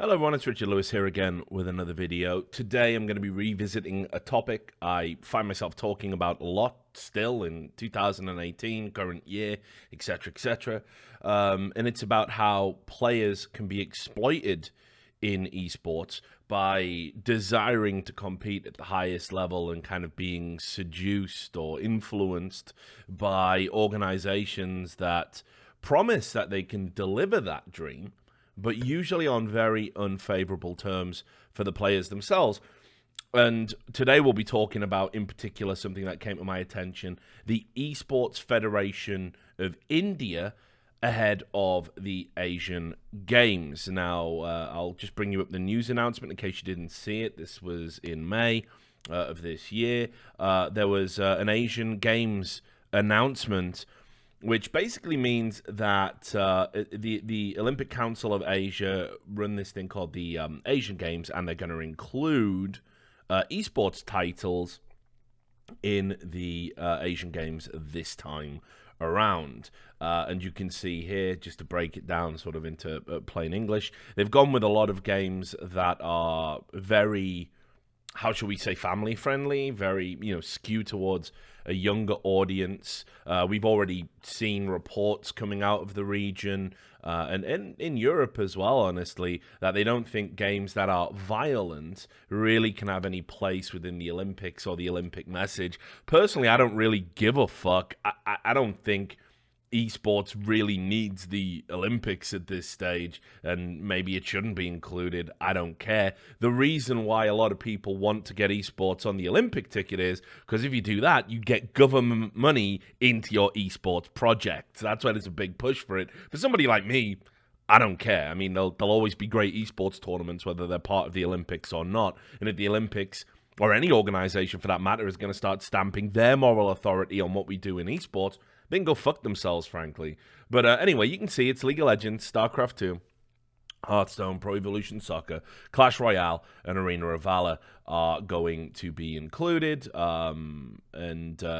Hello everyone, it's Richard Lewis here again with another video. Today I'm going to be revisiting a topic I find myself talking about a lot still in 2018, current year, etc, etc. And it's about how players can be exploited in esports by desiring to compete at the highest level and kind of being seduced or influenced by organizations that promise that they can deliver that dream, but usually on very unfavorable terms for the players themselves. And today we'll be talking about, in particular, something that came to my attention, the Esports Federation of India ahead of the Asian Games. Now, I'll just bring you up the news announcement in case you didn't see it. This was in May of this year. There was an Asian Games announcement, which basically means that the Olympic Council of Asia run this thing called the Asian Games, and they're going to include esports titles in the Asian Games this time around. And you can see here, just to break it down sort of into plain English, they've gone with a lot of games that are very, how shall we say, family friendly, very, skewed towards a younger audience. We've already seen reports coming out of the region and in Europe as well, honestly, that they don't think games that are violent really can have any place within the Olympics or the Olympic message. Personally, I don't really give a fuck. I don't think esports really needs the Olympics at this stage, and maybe it shouldn't be included. I don't care. The reason why a lot of people want to get esports on the Olympic ticket is because if you do that, you get government money into your esports projects. That's why there's a big push for it. For somebody like me, I don't care. I mean, there'll always be great esports tournaments, whether they're part of the Olympics or not. And if the Olympics, or any organization for that matter, is going to start stamping their moral authority on what we do in esports, they can go fuck themselves, frankly. But anyway, you can see it's League of Legends, StarCraft 2, Hearthstone, Pro Evolution Soccer, Clash Royale, and Arena of Valor are going to be included. And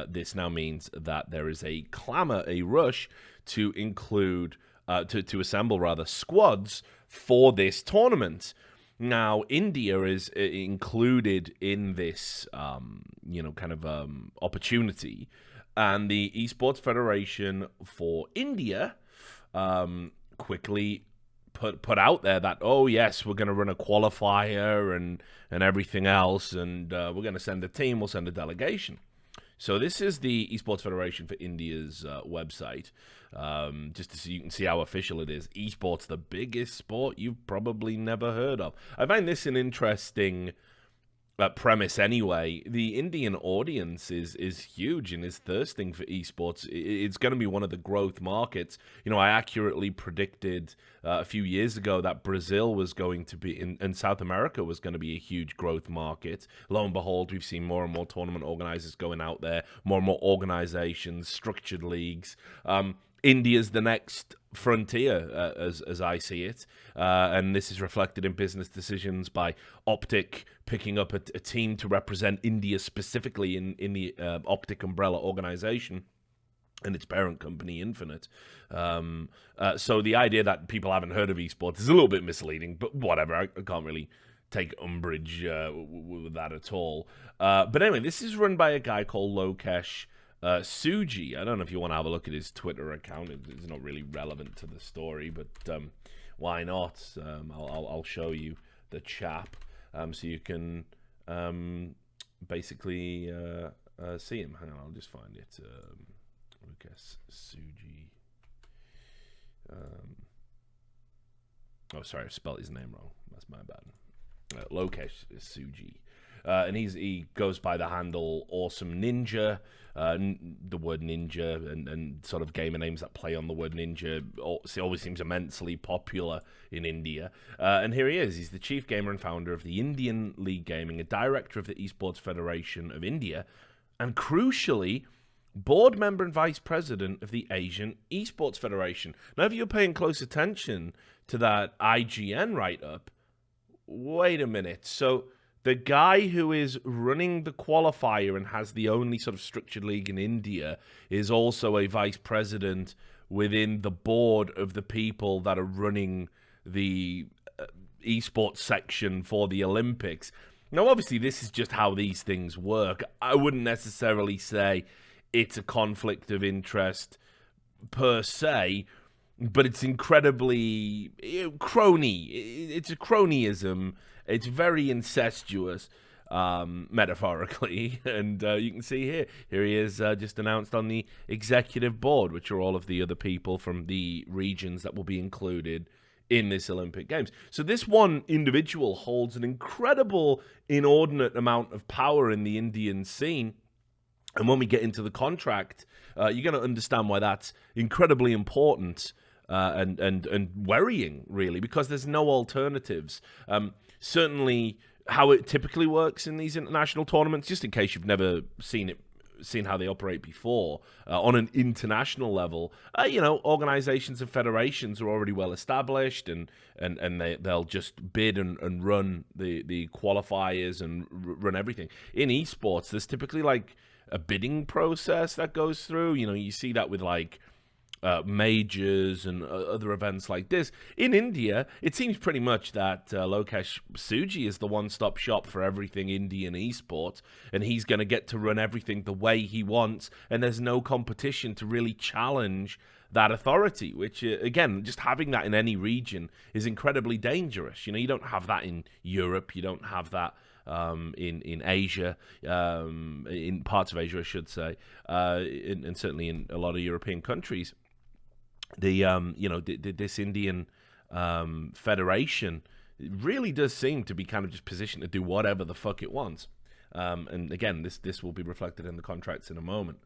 this now means that there is a clamor, a rush to include, to assemble, rather, squads for this tournament. Now, India is included in this, opportunity. And the Esports Federation for India quickly put out there that, oh, yes, we're going to run a qualifier and everything else, and we're going to send a team, we'll send a delegation. So this is the Esports Federation for India's website, just so you can see how official it is. Esports, the biggest sport you've probably never heard of. I find this an interesting premise anyway. The Indian audience is huge and is thirsting for esports. It's going to be one of the growth markets. I accurately predicted a few years ago that Brazil was going to be and South America was going to be a huge growth market. Lo and behold, we've seen more and more tournament organizers going out there, more and more organizations, structured leagues. India's the next frontier, as I see it, and this is reflected in business decisions by Optic picking up a team to represent India specifically in the Optic umbrella organization and its parent company, Infinite. So the idea that people haven't heard of esports is a little bit misleading, but whatever, I can't really take umbrage with that at all. But anyway, this is run by a guy called Lokesh Suji. I don't know if you want to have a look at his Twitter account. It's not really relevant to the story, but why not? I'll show you the chap so you can basically see him. Hang on, I'll just find it. Lucas Suji. Oh, sorry, I spelled his name wrong. That's my bad. Lokesh Suji. And he goes by the handle Awesome Ninja. The word ninja and sort of gamer names that play on the word ninja always seems immensely popular in India. And here he is. He's the chief gamer and founder of the Indian League Gaming, a director of the Esports Federation of India, and crucially, board member and vice president of the Asian Esports Federation. Now, if you're paying close attention to that IGN write-up, wait a minute. So the guy who is running the qualifier and has the only sort of structured league in India is also a vice president within the board of the people that are running the esports section for the Olympics. Now, obviously, this is just how these things work. I wouldn't necessarily say it's a conflict of interest per se, but it's incredibly crony. It's a cronyism. It's very incestuous, metaphorically. And you can see here he is just announced on the executive board, which are all of the other people from the regions that will be included in this Olympic Games. So this one individual holds an incredible, inordinate amount of power in the Indian scene. And when we get into the contract, you're going to understand why that's incredibly important and worrying, really, because there's no alternatives. Certainly, how it typically works in these international tournaments, just in case you've never seen how they operate before, on an international level, organizations and federations are already well established, and they'll just bid and run the qualifiers and run everything. In esports, there's typically like a bidding process that goes through. You see that with like majors and other events like this. In India, it seems pretty much that Lokesh Suji is the one-stop shop for everything Indian esports, and he's going to get to run everything the way he wants, and there's no competition to really challenge that authority, which, again, just having that in any region is incredibly dangerous. You don't have that in Europe. You don't have that in Asia, in parts of Asia, I should say, and certainly in a lot of European countries. This Indian federation really does seem to be kind of just positioned to do whatever the fuck it wants. And again, this will be reflected in the contracts in a moment.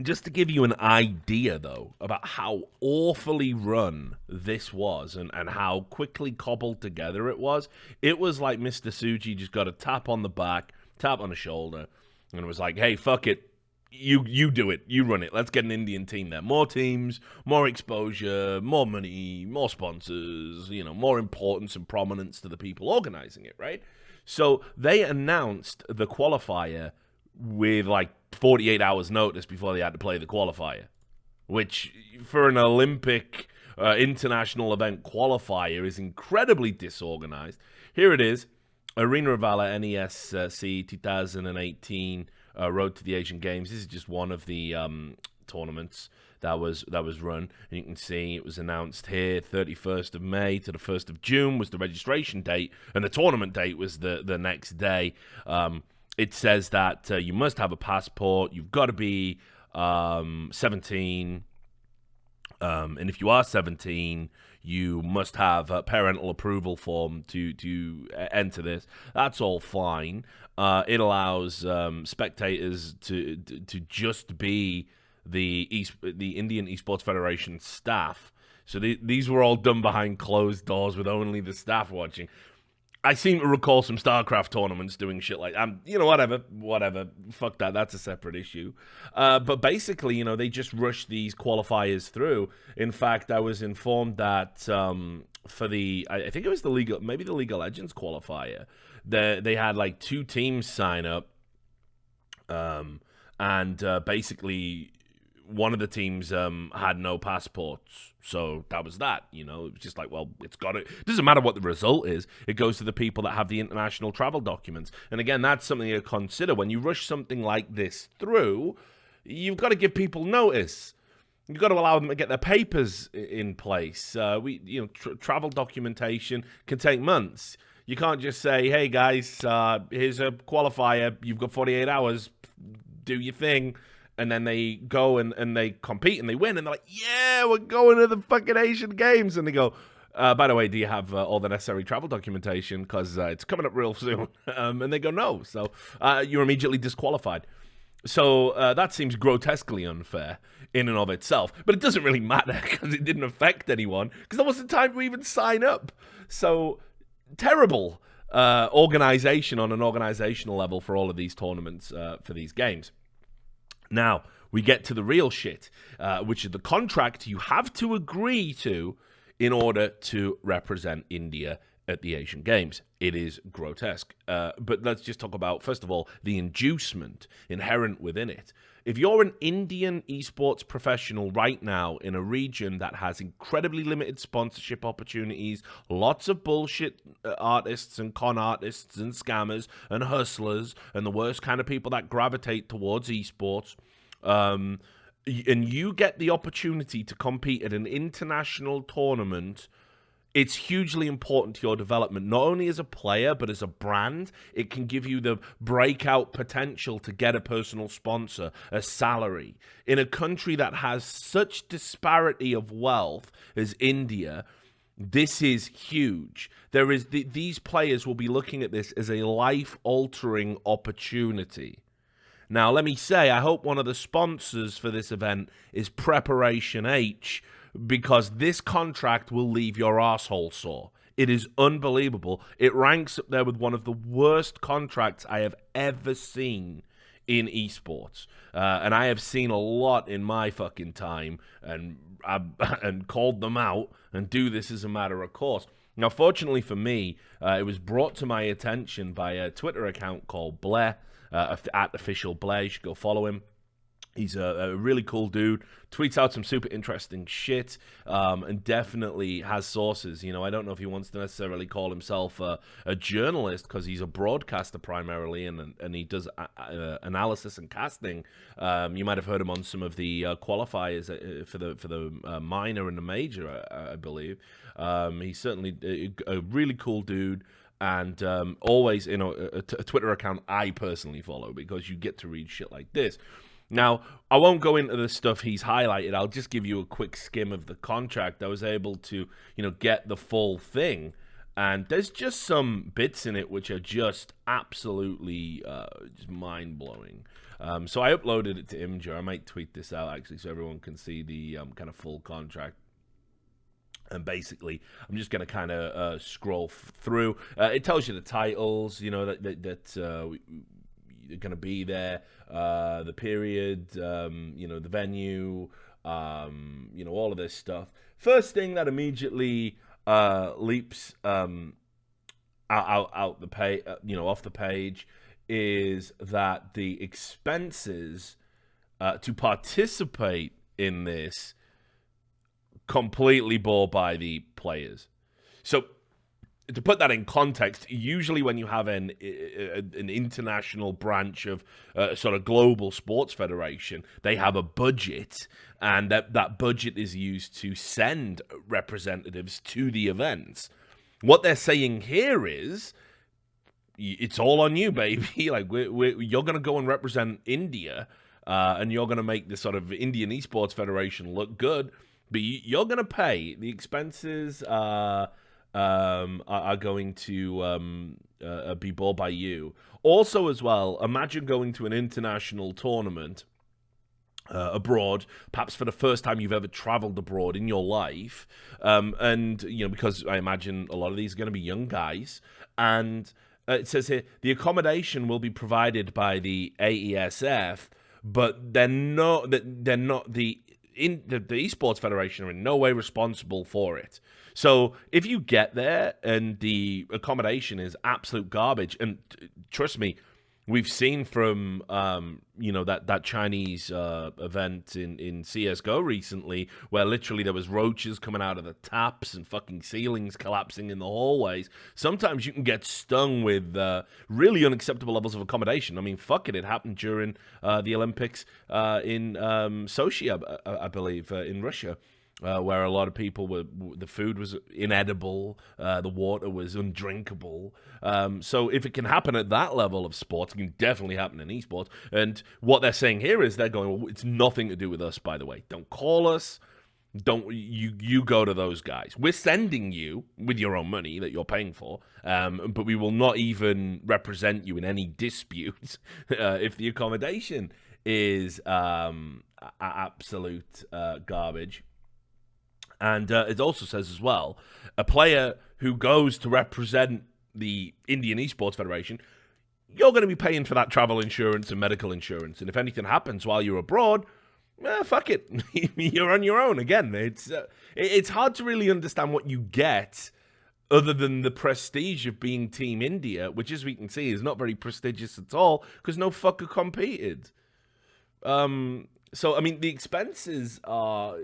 Just to give you an idea, though, about how awfully run this was and how quickly cobbled together it was like Mr. Suji just got a tap on the back, tap on the shoulder, and it was like, hey, fuck it. You do it. You run it. Let's get an Indian team there. More teams, more exposure, more money, more sponsors, more importance and prominence to the people organizing it, right? So they announced the qualifier with like 48 hours notice before they had to play the qualifier, which for an Olympic international event qualifier is incredibly disorganized. Here it is. Arena Ravala NESC 2018 Road to the Asian Games. This is just one of the tournaments that was run. And you can see it was announced here, 31st of May to the 1st of June was the registration date, and the tournament date was the next day. It says that you must have a passport, you've got to be 17, and if you are 17, you must have a parental approval form to enter this. That's all fine. It allows spectators to just be the Indian Esports Federation staff. So these were all done behind closed doors with only the staff watching. I seem to recall some StarCraft tournaments doing shit like, whatever, fuck that, that's a separate issue. But basically, they just rushed these qualifiers through. In fact, I was informed that for I think it was the League of Legends qualifier, they had like 2 teams sign up, and basically one of the teams had no passports. So that was that, It was just like, well, it doesn't matter what the result is. It goes to the people that have the international travel documents. And again, that's something to consider. When you rush something like this through, you've got to give people notice. You've got to allow them to get their papers in place. Travel documentation can take months. You can't just say, hey, guys, here's a qualifier. You've got 48 hours. Do your thing. And then they go and they compete and they win. And they're like, yeah, we're going to the fucking Asian Games. And they go, by the way, do you have all the necessary travel documentation? Because it's coming up real soon. And they go, no. So you're immediately disqualified. So that seems grotesquely unfair in and of itself. But it doesn't really matter because it didn't affect anyone. Because there wasn't time to even sign up. So terrible organization on an organizational level for all of these tournaments for these games. Now, we get to the real shit, which is the contract you have to agree to in order to represent India at the Asian Games. It is grotesque. But let's just talk about, first of all, the inducement inherent within it. if you're an Indian esports professional right now in a region that has incredibly limited sponsorship opportunities, lots of bullshit artists and con artists and scammers and hustlers and the worst kind of people that gravitate towards esports, and you get the opportunity to compete at an international tournament, it's hugely important to your development, not only as a player, but as a brand. It can give you the breakout potential to get a personal sponsor, a salary. In a country that has such disparity of wealth as India, this is huge. These players will be looking at this as a life-altering opportunity. Now, let me say, I hope one of the sponsors for this event is Preparation H, because this contract will leave your asshole sore. It is unbelievable. It ranks up there with one of the worst contracts I have ever seen in esports. And I have seen a lot in my fucking time and called them out and do this as a matter of course. Now, fortunately for me, it was brought to my attention by a Twitter account called Blair, at official Blair. You should go follow him. He's a really cool dude, tweets out some super interesting shit, and definitely has sources. You know, I don't know if he wants to necessarily call himself a journalist, because he's a broadcaster primarily, and he does analysis and casting. You might have heard him on some of the qualifiers for the minor and the major, I believe. He's certainly a really cool dude. And always, you know, a Twitter account I personally follow, because you get to read shit like this. Now, I won't go into the stuff he's highlighted. I'll just give you a quick skim of the contract. I was able to, you know, get the full thing. And there's just some bits in it which are just absolutely just mind-blowing. So I uploaded it to Imgur. I might tweet this out, actually, so everyone can see the kind of full contract. And basically, I'm just going to kind of scroll through. It tells you the titles, you know, that you're going to be there, the period, you know, the venue, you know, all of this stuff. First thing that immediately leaps out the page, you know, off the page, is that the expenses to participate in this completely bore by the players. So, to put that in context, usually when you have an international branch of sort of global sports federation, they have a budget, and that budget is used to send representatives to the events. What they're saying here is, it's all on you, baby. Like, you're going to go and represent India, and you're going to make the sort of Indian Esports Federation look good, but you're going to pay the expenses. Are going to be bought by you. Also, as well, imagine going to an international tournament abroad, perhaps for the first time you've ever traveled abroad in your life, and you know, because I imagine a lot of these are going to be young guys, and it says here the accommodation will be provided by the AESF, but they're not the Esports Federation are in no way responsible for it. So if you get there and the accommodation is absolute garbage, and trust me, we've seen from you know, that Chinese event in CS:GO recently, where literally there was roaches coming out of the taps and fucking ceilings collapsing in the hallways. Sometimes you can get stung with really unacceptable levels of accommodation. I mean, fuck it, it happened during the Olympics in Sochi, I believe, in Russia. Where a lot of people the food was inedible, the water was undrinkable. So if it can happen at that level of sports, it can definitely happen in esports. And what they're saying here is they're going, well, it's nothing to do with us, by the way. Don't call us. Don't you go to those guys. We're sending you with your own money that you're paying for, but we will not even represent you in any disputes if the accommodation is absolute garbage. And it also says as well, a player who goes to represent the Indian Esports Federation, you're going to be paying for that travel insurance and medical insurance. And if anything happens while you're abroad, fuck it. You're on your own. Again, it's hard to really understand what you get other than the prestige of being Team India, which, as we can see, is not very prestigious at all because no fucker competed. So I mean, the expenses are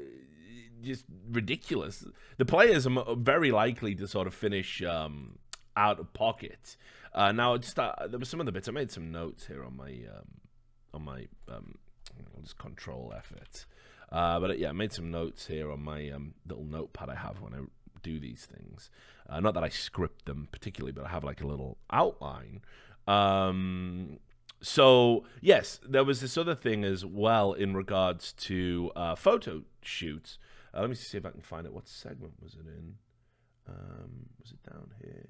just ridiculous. The players are very likely to sort of finish out of pocket. Now, just there were some of the bits. I made some notes here on my I'll just control F it. But yeah, I made some notes here on my little notepad I have when I do these things. Not that I script them particularly, but I have like a little outline. So yes, there was this other thing as well in regards to photo shoots. Let me see if I can find it. What segment was it in? Was it down here?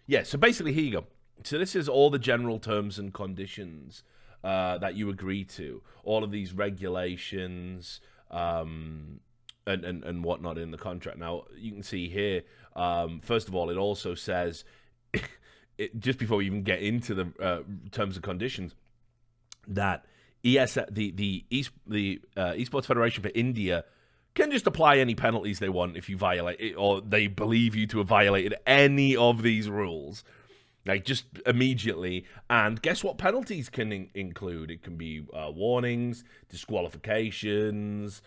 Yeah, so basically, here you go. So this is all the general terms and conditions that you agree to. All of these regulations and whatnot in the contract. Now, you can see here, first of all, it also says, just before we even get into the terms and conditions, that the Esports Federation for India can just apply any penalties they want if you violate it, or they believe you to have violated any of these rules. Like, just immediately. And guess what penalties can include? It can be warnings, disqualifications,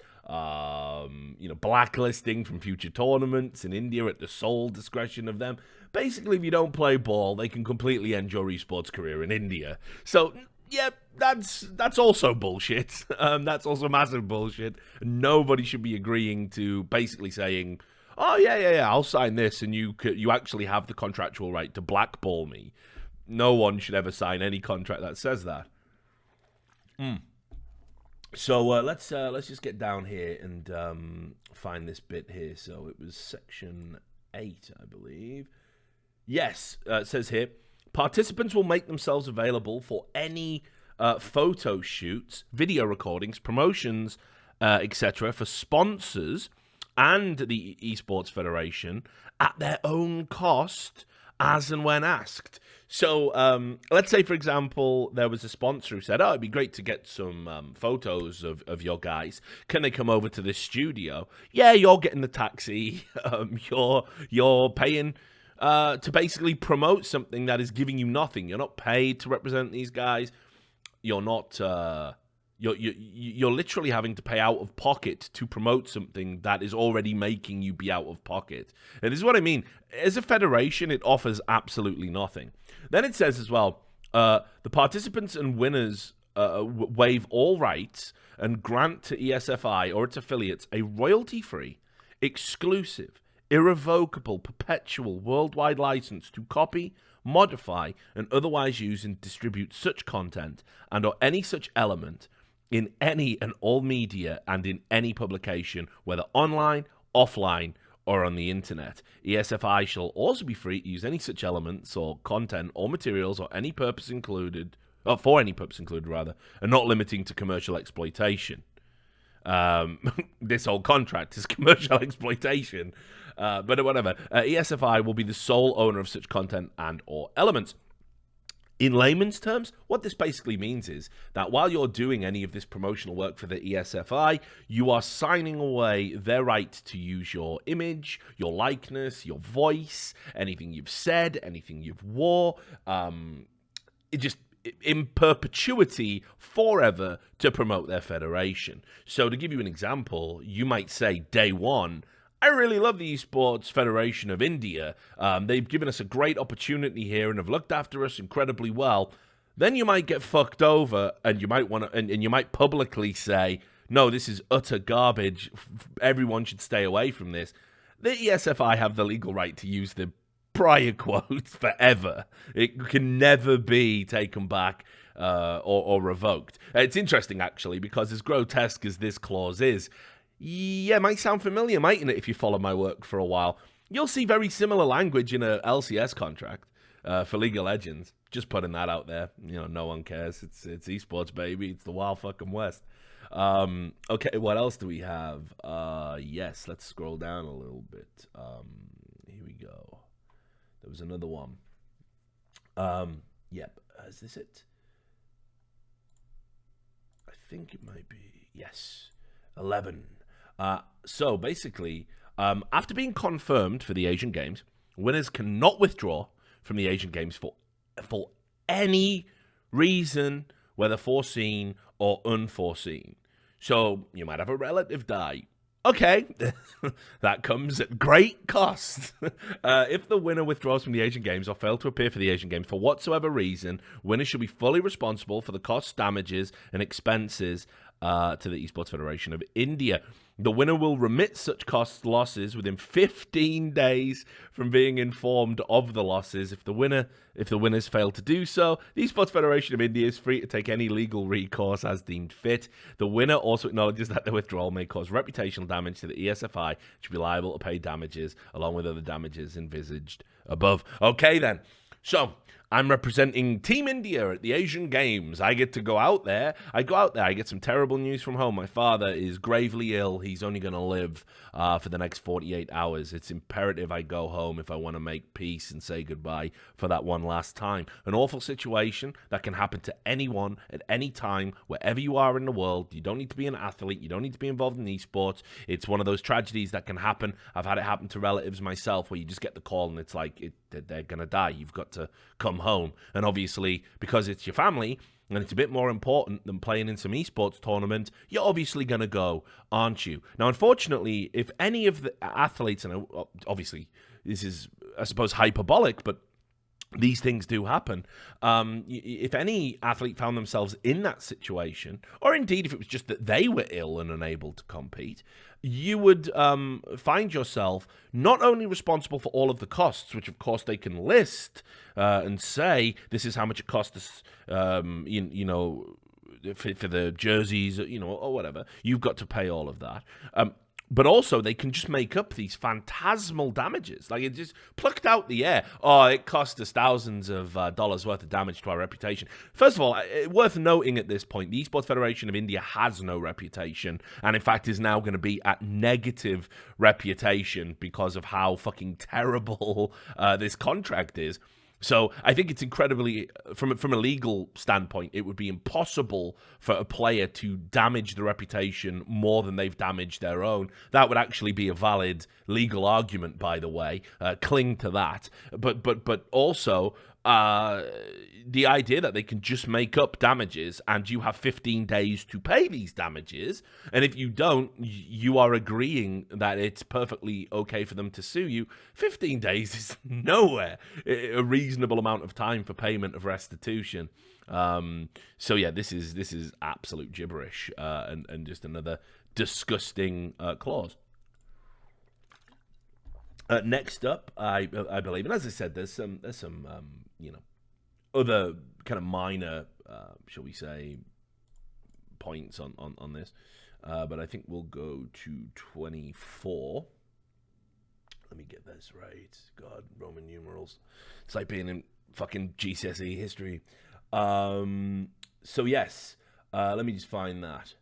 blacklisting from future tournaments in India at the sole discretion of them. Basically, if you don't play ball, they can completely end your esports career in India. So, yeah, that's also bullshit. That's also massive bullshit. Nobody should be agreeing to basically saying, oh, yeah, I'll sign this, and you actually have the contractual right to blackball me. No one should ever sign any contract that says that. So let's just get down here and find this bit here. So it was section 8, I believe. Yes, it says here, participants will make themselves available for any photo shoots, video recordings, promotions, etc. for sponsors and the Esports Federation at their own cost as and when asked. So let's say, for example, there was a sponsor who said, oh, it'd be great to get some photos of your guys. Can they come over to this studio? Yeah, you're getting the taxi. You're paying to basically promote something that is giving you nothing. You're not paid to represent these guys. You're not... You're literally having to pay out of pocket to promote something that is already making you be out of pocket. And this is what I mean. As a federation, it offers absolutely nothing. Then it says as well, the participants and winners waive all rights and grant to ESFI or its affiliates a royalty-free, exclusive, irrevocable, perpetual worldwide license to copy, modify, and otherwise use and distribute such content and or any such element in any and all media and in any publication, whether online, offline, or on the internet. ESFI shall also be free to use any such elements or content or materials or any purpose included, or for any purpose included rather, and not limiting to commercial exploitation. This whole contract is commercial exploitation, but whatever. ESFI will be the sole owner of such content and or elements. In layman's terms, what this basically means is that while you're doing any of this promotional work for the ESFI, you are signing away their right to use your image, your likeness, your voice, anything you've said, anything you've wore, in perpetuity forever to promote their federation. So to give you an example, you might say day one, I really love the Esports Federation of India. They've given us a great opportunity here and have looked after us incredibly well. Then you might get fucked over, and you might want to, and you might publicly say, "No, this is utter garbage. Everyone should stay away from this." The ESFI have the legal right to use the prior quotes forever. It can never be taken back or revoked. It's interesting actually, because as grotesque as this clause is. Yeah, it might sound familiar, mightn't it, if you follow my work for a while. You'll see very similar language in a LCS contract for League of Legends. Just putting that out there. No one cares. It's esports, baby. It's the wild fucking West. Okay, what else do we have? Yes, let's scroll down a little bit. Here we go. There was another one. Yep. Is this it? I think it might be. Yes. 11. So basically, after being confirmed for the Asian Games, winners cannot withdraw from the Asian Games for any reason, whether foreseen or unforeseen. So you might have a relative die. Okay, that comes at great cost. If the winner withdraws from the Asian Games or fails to appear for the Asian Games for whatsoever reason, winners should be fully responsible for the costs, damages, and expenses to the Esports Federation of India. The winner will remit such costs losses within 15 days from being informed of the losses. If the winners fail to do so, the Esports Federation of India is free to take any legal recourse as deemed fit. The winner also acknowledges that the withdrawal may cause reputational damage to the ESFI, which should be liable to pay damages along with other damages envisaged above. Okay then. So, I'm representing Team India at the Asian Games. I get to go out there. I get some terrible news from home. My father is gravely ill. He's only going to live for the next 48 hours. It's imperative I go home if I want to make peace and say goodbye for that one last time. An awful situation that can happen to anyone at any time, wherever you are in the world. You don't need to be an athlete. You don't need to be involved in esports. It's one of those tragedies that can happen. I've had it happen to relatives myself where you just get the call and it's like they're going to die. You've got to come home. And obviously, because it's your family and it's a bit more important than playing in some esports tournament, you're obviously going to go, aren't you? Now, unfortunately, if any of the athletes, and obviously this is, I suppose, hyperbolic, but these things do happen. If any athlete found themselves in that situation, or indeed if it was just that they were ill and unable to compete, you would find yourself not only responsible for all of the costs, which of course they can list and say, this is how much it cost us, you know, for the jerseys, you know, or whatever. You've got to pay all of that. But also, they can just make up these phantasmal damages. Like, it just plucked out the air. Oh, it cost us thousands of dollars worth of damage to our reputation. First of all, worth noting at this point, the Esports Federation of India has no reputation, and in fact is now going to be at negative reputation because of how fucking terrible this contract is. So I think it's incredibly, from a legal standpoint, it would be impossible for a player to damage the reputation more than they've damaged their own. That would actually be a valid legal argument, by the way. Cling to that. But also, the idea that they can just make up damages and you have 15 days to pay these damages, and if you don't, you are agreeing that it's perfectly okay for them to sue you. 15 days is nowhere a reasonable amount of time for payment of restitution. So yeah, this is absolute gibberish, and just another disgusting clause. Next up, I believe, and as I said, there's some you know, other kind of minor, shall we say, points on this, but I think we'll go to 24. Let me get this right. God, Roman numerals. It's like being in fucking GCSE history. So yes, let me just find that.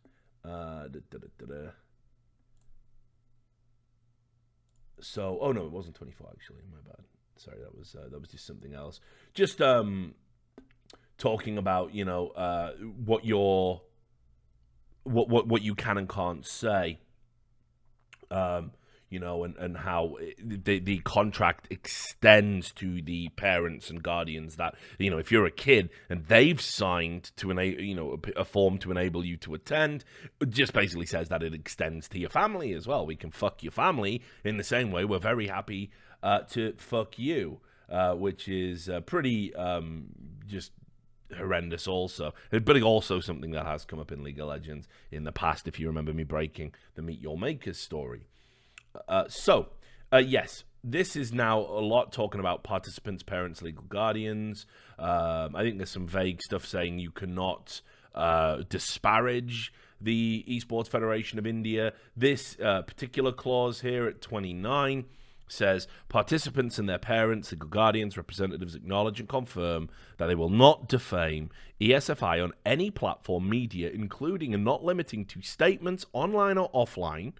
So, oh no, it wasn't 24 actually. My bad. Sorry, that was just something else. Just talking about, you know, what you can and can't say. You know, and how the contract extends to the parents and guardians that, you know, if you're a kid and they've signed to enable, you know, a form to enable you to attend, it just basically says that it extends to your family as well. We can fuck your family in the same way we're very happy to fuck you, which is pretty just horrendous also, but also something that has come up in League of Legends in the past, if you remember me breaking the Meet Your Makers story. Yes, this is now a lot talking about participants, parents, legal guardians. I think there's some vague stuff saying you cannot disparage the Esports Federation of India. This particular clause here at 29 says, participants and their parents, legal guardians, representatives acknowledge and confirm that they will not defame ESFI on any platform media, including and not limiting to statements online or offline.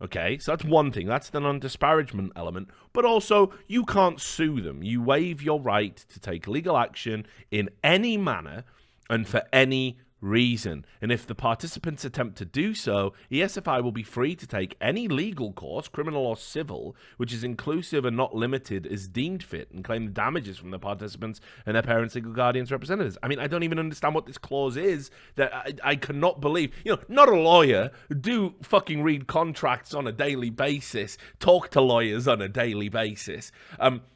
Okay, so that's one thing. That's the non-disparagement element. But also, you can't sue them. You waive your right to take legal action in any manner and for any reason. And if the participants attempt to do so, ESFI will be free to take any legal course, criminal or civil, which is inclusive and not limited, as deemed fit, and claim the damages from the participants and their parents, legal guardians, representatives. I mean, I don't even understand what this clause is. That I cannot believe. You know, not a lawyer. Do fucking read contracts on a daily basis. Talk to lawyers on a daily basis.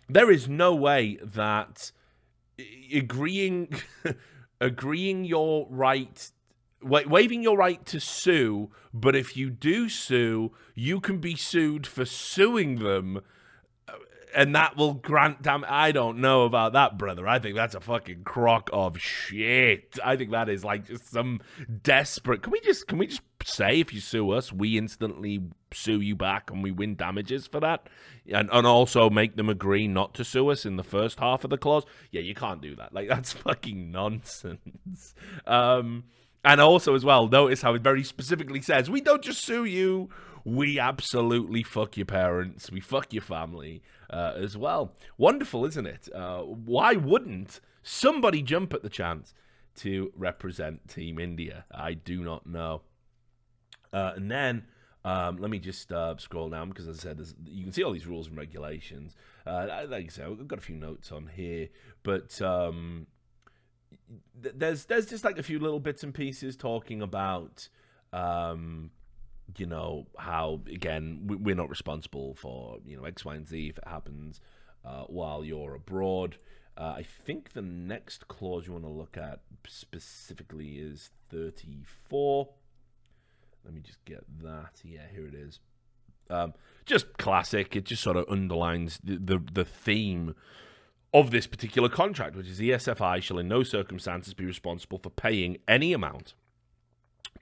There is no way that agreeing your right, waiving your right to sue, but if you do sue, you can be sued for suing them, and that will grant damn. I don't know about that, brother. I think that's a fucking crock of shit. I think that is like just some desperate. Can we just say, if you sue us, we instantly sue you back and we win damages for that, and also make them agree not to sue us in the first half of the clause? Yeah, you can't do that. Like, that's fucking nonsense. And also as well, notice how it very specifically says, we don't just sue you, we absolutely fuck your parents, we fuck your family as well. Wonderful, isn't it? Why wouldn't somebody jump at the chance to represent Team India? I do not know. And then let me just scroll down, because as I said, you can see all these rules and regulations. Like I said, I've got a few notes on here, but there's just like a few little bits and pieces talking about, you know, how, again, we're not responsible for, you know, X, Y, and Z if it happens while you're abroad. I think the next clause you want to look at specifically is 34. Let me just get that. Yeah, here it is. Just classic. It just sort of underlines the theme of this particular contract, which is ESFI shall in no circumstances be responsible for paying any amount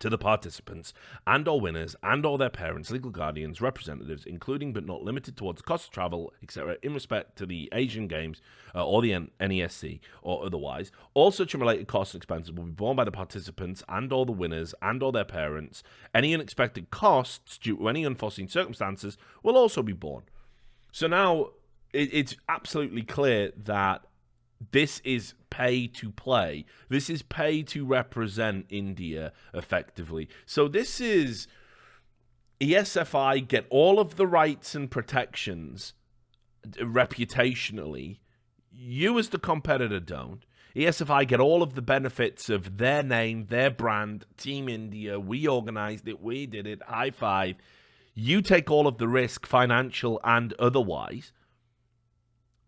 to the participants and or winners and or their parents, legal guardians, representatives, including but not limited towards cost of travel, etc., in respect to the Asian Games or the NESC or otherwise. All such and related costs and expenses will be borne by the participants and or the winners and or their parents. Any unexpected costs due to any unforeseen circumstances will also be borne. So now it's absolutely clear that this is pay to play. This is pay to represent India effectively. So this is ESFI get all of the rights and protections reputationally. You as the competitor don't. ESFI get all of the benefits of their name, their brand, Team India. We organized it. We did it. High five. You take all of the risk, financial and otherwise.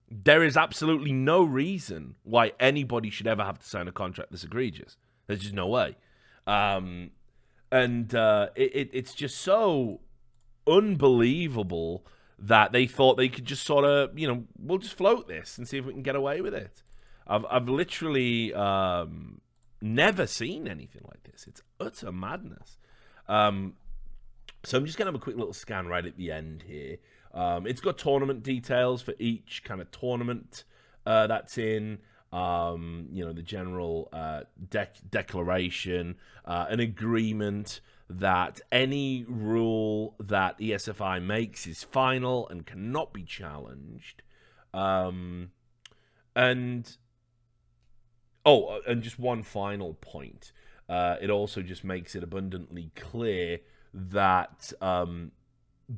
There is absolutely no reason why anybody should ever have to sign a contract this egregious. There's just no way. It's just so unbelievable that they thought they could just sort of, you know, we'll just float this and see if we can get away with it. I've literally never seen anything like this. It's utter madness. So I'm just going to have a quick little scan right at the end here. It's got tournament details for each kind of tournament that's in, you know, the general declaration, an agreement that any rule that ESFI makes is final and cannot be challenged. And just one final point. It also just makes it abundantly clear that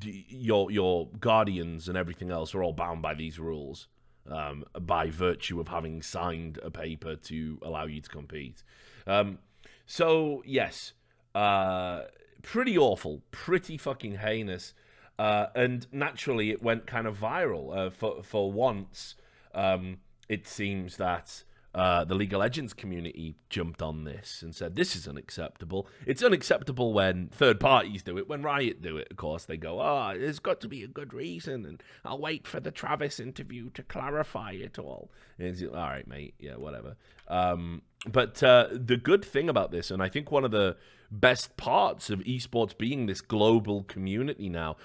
your guardians and everything else are all bound by these rules by virtue of having signed a paper to allow you to compete. So yes, pretty awful, pretty fucking heinous, and naturally it went kind of viral. For once, it seems that the League of Legends community jumped on this and said, this is unacceptable. It's unacceptable when third parties do it. When Riot do it, of course, they go, oh, there's got to be a good reason, and I'll wait for the Travis interview to clarify it all. And it's, all right, mate, yeah, whatever. But the good thing about this, and I think one of the best parts of esports being this global community now,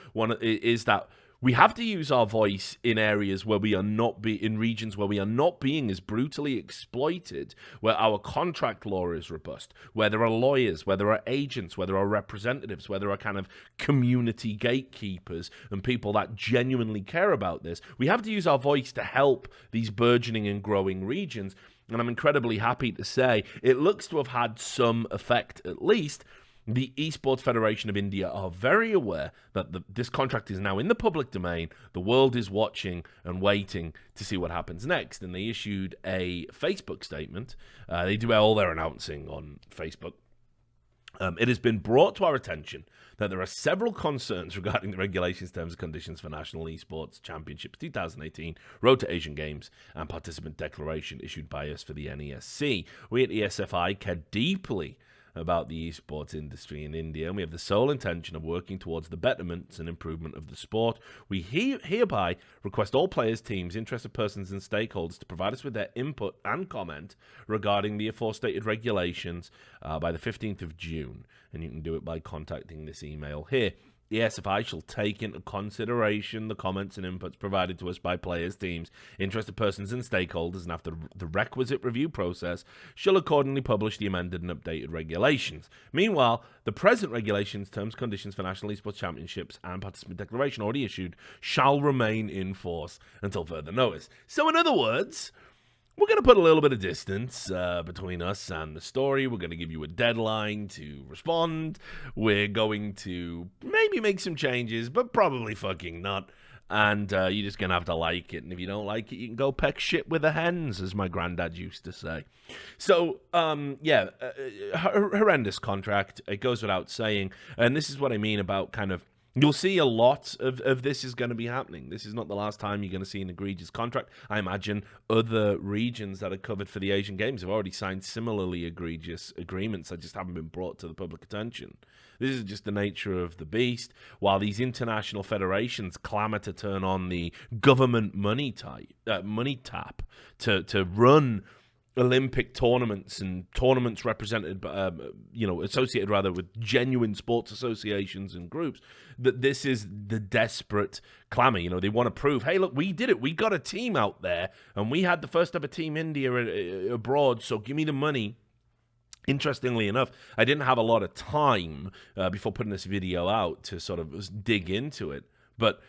is that we have to use our voice in areas where we are not in regions where we are not being as brutally exploited, where our contract law is robust, where there are lawyers, where there are agents, where there are representatives, where there are kind of community gatekeepers and people that genuinely care about this. We have to use our voice to help these burgeoning and growing regions. And I'm incredibly happy to say it looks to have had some effect, at least. The Esports Federation of India are very aware that this contract is now in the public domain. The world is watching and waiting to see what happens next. And they issued a Facebook statement. They do all their announcing on Facebook. It has been brought to our attention that there are several concerns regarding the regulations, terms, and conditions for National Esports Championships 2018, Road to Asian Games, and Participant Declaration issued by us for the NESC. We at ESFI care deeply about the esports industry in India, and we have the sole intention of working towards the betterment and improvement of the sport. We hereby request all players, teams, interested persons, and stakeholders to provide us with their input and comment regarding the aforestated regulations by the 15th of June, and you can do it by contacting this email here. ESFI shall take into consideration the comments and inputs provided to us by players, teams, interested persons and stakeholders, and after the requisite review process, shall accordingly publish the amended and updated regulations. Meanwhile, the present regulations, terms, conditions for National Esports Championships and Participant Declaration already issued shall remain in force until further notice. So in other words, we're going to put a little bit of distance between us and the story. We're going to give you a deadline to respond. We're going to maybe make some changes, but probably fucking not. And you're just going to have to like it. And if you don't like it, you can go peck shit with the hens, as my granddad used to say. So, horrendous contract. It goes without saying. And this is what I mean about kind of, you'll see a lot of this is going to be happening. This is not the last time you're going to see an egregious contract. I imagine other regions that are covered for the Asian Games have already signed similarly egregious agreements that just haven't been brought to the public attention. This is just the nature of the beast. While these international federations clamor to turn on the government money tap to run Olympic tournaments and tournaments represented, associated rather with genuine sports associations and groups, that this is the desperate clamor. You know, they want to prove, hey, look, we did it. We got a team out there, and we had the first ever team India abroad, so give me the money. Interestingly enough, I didn't have a lot of time before putting this video out to sort of dig into it, but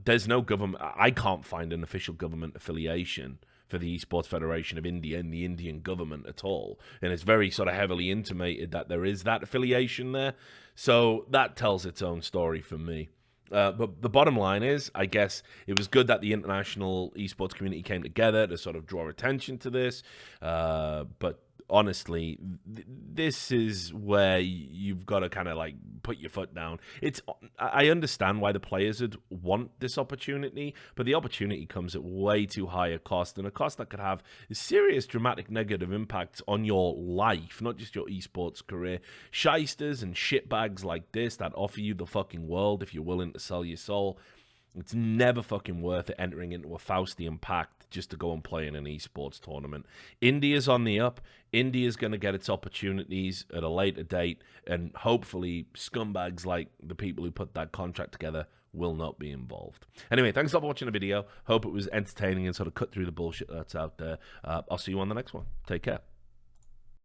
there's no government. I can't find an official government affiliation for the Esports Federation of India and the Indian government at all. And it's very sort of heavily intimated that there is that affiliation there. So that tells its own story for me. But the bottom line is, I guess it was good that the international esports community came together to sort of draw attention to this. But honestly, this is where you've got to kind of like put your foot down. I understand why the players would want this opportunity, but the opportunity comes at way too high a cost, and a cost that could have serious dramatic negative impacts on your life, not just your esports career. Shysters and shitbags like this that offer you the fucking world if you're willing to sell your soul, it's never fucking worth it entering into a Faustian pact just to go and play in an esports tournament. India's on the up. India's going to get its opportunities at a later date, and hopefully scumbags like the people who put that contract together will not be involved. Anyway, thanks a lot for watching the video. Hope it was entertaining and sort of cut through the bullshit that's out there. I'll see you on the next one. Take care.